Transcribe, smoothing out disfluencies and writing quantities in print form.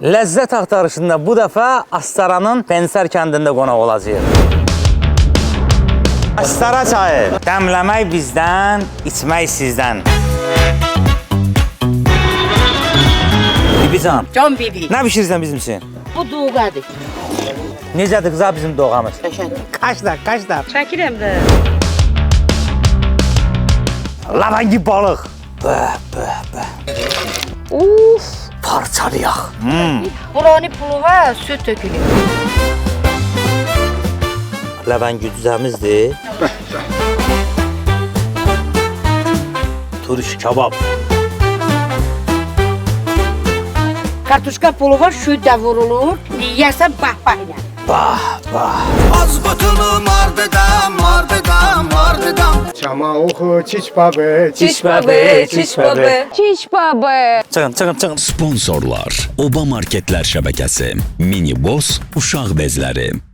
Ləzzət axtarışında bu dəfə Astaranın Pensər kəndində qonaq olacağıq. Astara çayı. Dəmləmək bizdən, içmək sizdən. Bibican. Can bibi. Nə bişirirsən bizim için? Bu doğadır. Necədir qıza bizim doğamız? Qəşəngdir. Kaçlar. Çəkirəm də. Lavangi balıq. Bəh. Uf. Parçalayaq. Burani puluva süt tökülür. Lavangi düzəmizdir. Turş kabab. Kartuşka puluva sütle vurulur. Yiyəsən bah ilə. Bah. Az butulu mardedam. Çama oxu çiç babı. Çiş babı. Çıxın. Sponsorlar: Oba Marketlər şəbəkəsi, Mini Boss uşaq bezləri.